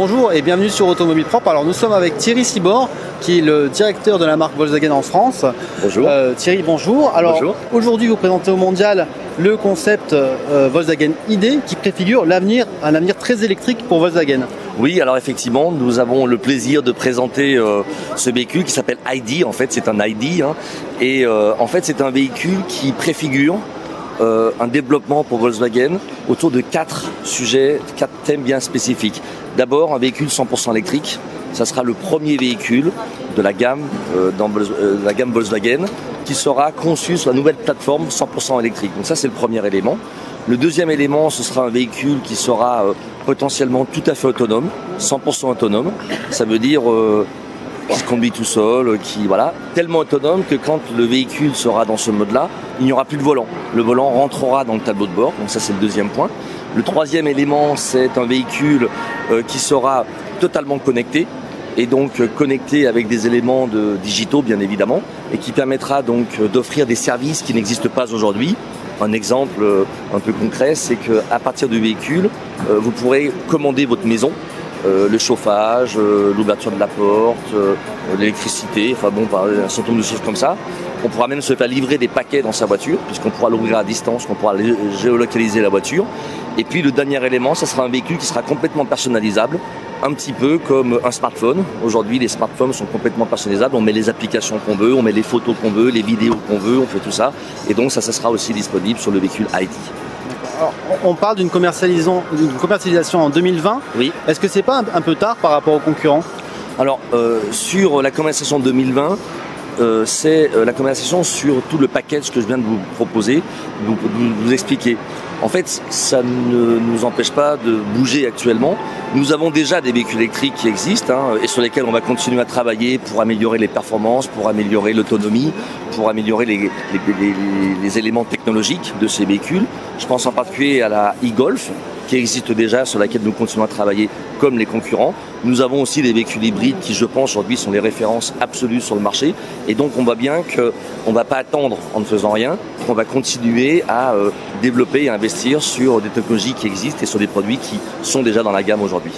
Bonjour et bienvenue sur Automobile Propre. Alors nous sommes avec Thierry Cibor, qui est le directeur de la marque Volkswagen en France. Bonjour. Thierry, bonjour. Alors aujourd'hui vous présentez au mondial le concept Volkswagen ID qui préfigure un avenir très électrique pour Volkswagen. Oui, alors effectivement, nous avons le plaisir de présenter ce véhicule qui s'appelle ID. En fait, c'est un ID. Et en fait, c'est un véhicule qui préfigure un développement pour Volkswagen autour de 4 sujets, 4 thèmes bien spécifiques. D'abord, un véhicule 100% électrique. Ça sera le premier véhicule de la gamme, la gamme Volkswagen qui sera conçu sur la nouvelle plateforme 100% électrique. Donc ça, c'est le premier élément. Le deuxième élément, ce sera un véhicule qui sera potentiellement tout à fait autonome, 100% autonome. Ça veut dire qui se conduit tout seul, tellement autonome que quand le véhicule sera dans ce mode-là, il n'y aura plus de volant. Le volant rentrera dans le tableau de bord, donc ça c'est le deuxième point. Le troisième élément, c'est un véhicule qui sera totalement connecté, et donc connecté avec des éléments digitaux bien évidemment, et qui permettra donc d'offrir des services qui n'existent pas aujourd'hui. Un exemple un peu concret, c'est qu'à partir du véhicule, vous pourrez commander votre maison, le chauffage, l'ouverture de la porte, l'électricité, un certain nombre de choses comme ça. On pourra même se faire livrer des paquets dans sa voiture, puisqu'on pourra l'ouvrir à distance, qu'on pourra géolocaliser la voiture. Et puis le dernier élément, ça sera un véhicule qui sera complètement personnalisable, un petit peu comme un smartphone. Aujourd'hui, les smartphones sont complètement personnalisables. On met les applications qu'on veut, on met les photos qu'on veut, les vidéos qu'on veut, on fait tout ça. Et donc ça sera aussi disponible sur le véhicule ID. Alors, on parle d'une commercialisation en 2020. Oui. Est-ce que c'est pas un peu tard par rapport aux concurrents? Alors, sur la commercialisation 2020, c'est la commercialisation sur tout le package que je viens de vous proposer, de vous expliquer. En fait, ça ne nous empêche pas de bouger actuellement. Nous avons déjà des véhicules électriques qui existent et sur lesquels on va continuer à travailler pour améliorer les performances, pour améliorer l'autonomie, pour améliorer les éléments technologiques de ces véhicules. Je pense en particulier à la e-Golf qui existe déjà, sur laquelle nous continuons à travailler comme les concurrents. Nous avons aussi des véhicules hybrides qui, je pense, aujourd'hui sont les références absolues sur le marché. Et donc, on voit bien qu'on ne va pas attendre en ne faisant rien, qu'on va continuer à développer et investir sur des technologies qui existent et sur des produits qui sont déjà dans la gamme aujourd'hui.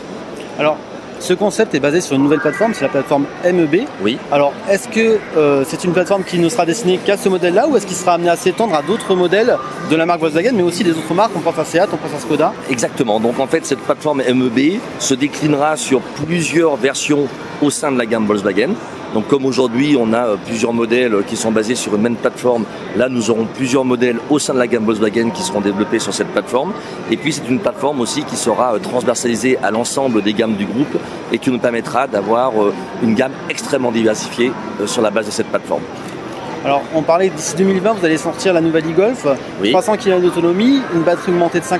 Alors, ce concept est basé sur une nouvelle plateforme, c'est la plateforme MEB. Oui. Alors, est-ce que c'est une plateforme qui ne sera destinée qu'à ce modèle-là ou est-ce qu'il sera amené à s'étendre à d'autres modèles de la marque Volkswagen, mais aussi des autres marques? On pense à Seat, on pense à Skoda. Exactement. Donc en fait, cette plateforme MEB se déclinera sur plusieurs versions au sein de la gamme Volkswagen. Donc comme aujourd'hui, on a plusieurs modèles qui sont basés sur une même plateforme, là nous aurons plusieurs modèles au sein de la gamme Volkswagen qui seront développés sur cette plateforme. Et puis c'est une plateforme aussi qui sera transversalisée à l'ensemble des gammes du groupe et qui nous permettra d'avoir une gamme extrêmement diversifiée sur la base de cette plateforme. Alors on parlait d'ici 2020, vous allez sortir la nouvelle e-Golf, oui. 300 km d'autonomie, une batterie augmentée de 50%.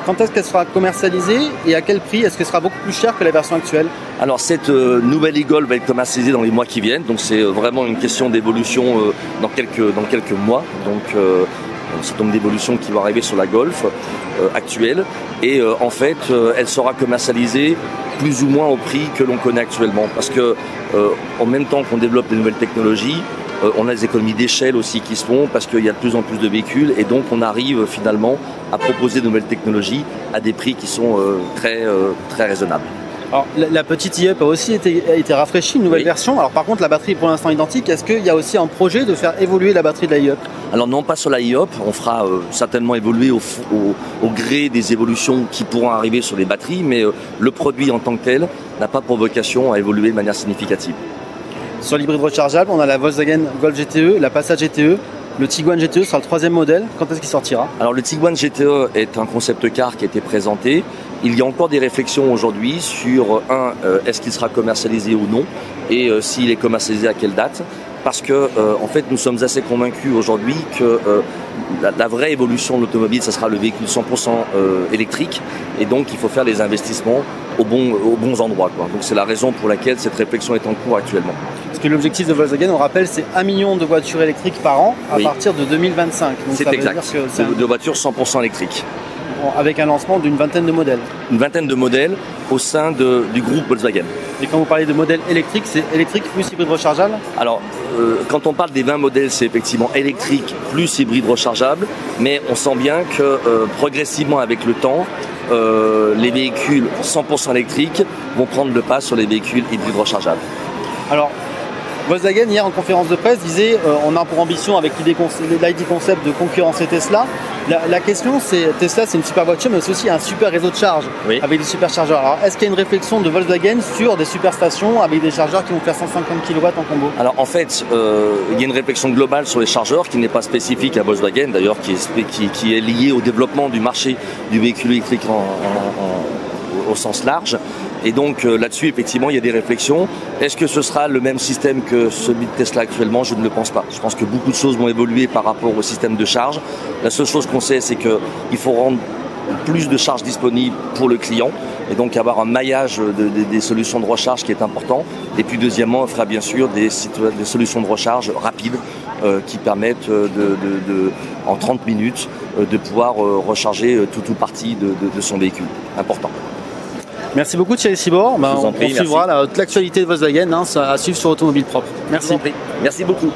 Quand est-ce qu'elle sera commercialisée et à quel prix? Est-ce qu'elle sera beaucoup plus chère que la version actuelle? Alors cette nouvelle e-Golf va être commercialisée dans les mois qui viennent, donc c'est vraiment une question d'évolution dans quelques mois. Donc un certain nombre d'évolutions qui vont arriver sur la Golf actuelle. Et en fait, elle sera commercialisée plus ou moins au prix que l'on connaît actuellement. Parce que en même temps qu'on développe des nouvelles technologies, on a des économies d'échelle aussi qui se font parce qu'il y a de plus en plus de véhicules et donc on arrive finalement à proposer de nouvelles technologies à des prix qui sont très raisonnables. Alors, la petite e-Up a aussi été rafraîchie, une nouvelle version. Alors par contre, la batterie est pour l'instant identique. Est-ce qu'il y a aussi un projet de faire évoluer la batterie de la e-Up? Alors non, pas sur la e-Up. On fera certainement évoluer au gré des évolutions qui pourront arriver sur les batteries, mais le produit en tant que tel n'a pas pour vocation à évoluer de manière significative. Sur l'hybride rechargeable, on a la Volkswagen Golf GTE, la Passat GTE. Le Tiguan GTE sera le troisième modèle. Quand est-ce qu'il sortira? Alors le Tiguan GTE est un concept car qui a été présenté. Il y a encore des réflexions aujourd'hui sur est-ce qu'il sera commercialisé ou non et s'il est commercialisé à quelle date. Parce que en fait nous sommes assez convaincus aujourd'hui que la vraie évolution de l'automobile, ça sera le véhicule 100% électrique et donc il faut faire les investissements aux bons endroits. Donc c'est la raison pour laquelle cette réflexion est en cours actuellement. Parce que l'objectif de Volkswagen, on rappelle, c'est 1 million de voitures électriques par an à partir de 2025. C'est exact, de voitures 100% électriques. Avec un lancement d'une vingtaine de modèles. Une vingtaine de modèles au sein du groupe Volkswagen. Et quand vous parlez de modèles électriques, c'est électrique plus hybride rechargeable? Alors, quand on parle des 20 modèles, c'est effectivement électrique plus hybride rechargeable, mais on sent bien que progressivement avec le temps, les véhicules 100% électriques vont prendre le pas sur les véhicules hybrides rechargeables. Alors, Volkswagen, hier en conférence de presse, disait on a pour ambition avec l'ID Concept de concurrencer Tesla. La question, c'est Tesla, c'est une super voiture, mais c'est aussi un super réseau de charge avec des superchargeurs. Alors, est-ce qu'il y a une réflexion de Volkswagen sur des superstations avec des chargeurs qui vont faire 150 kW en combo? Alors, en fait, il y a une réflexion globale sur les chargeurs qui n'est pas spécifique à Volkswagen, d'ailleurs, qui est liée au développement du marché du véhicule électrique au sens large. Et donc là-dessus, effectivement, il y a des réflexions. Est-ce que ce sera le même système que celui de Tesla actuellement? Je ne le pense pas. Je pense que beaucoup de choses vont évoluer par rapport au système de charge. La seule chose qu'on sait, c'est qu'il faut rendre plus de charges disponibles pour le client et donc avoir un maillage des solutions de recharge qui est important. Et puis deuxièmement, on fera bien sûr des solutions de recharge rapides qui permettent en 30 minutes de pouvoir recharger tout ou partie de son véhicule. Important. Merci beaucoup Thierry Cibord. On suivra l'actualité de Volkswagen à suivre sur Automobile Propre. Merci. Merci beaucoup.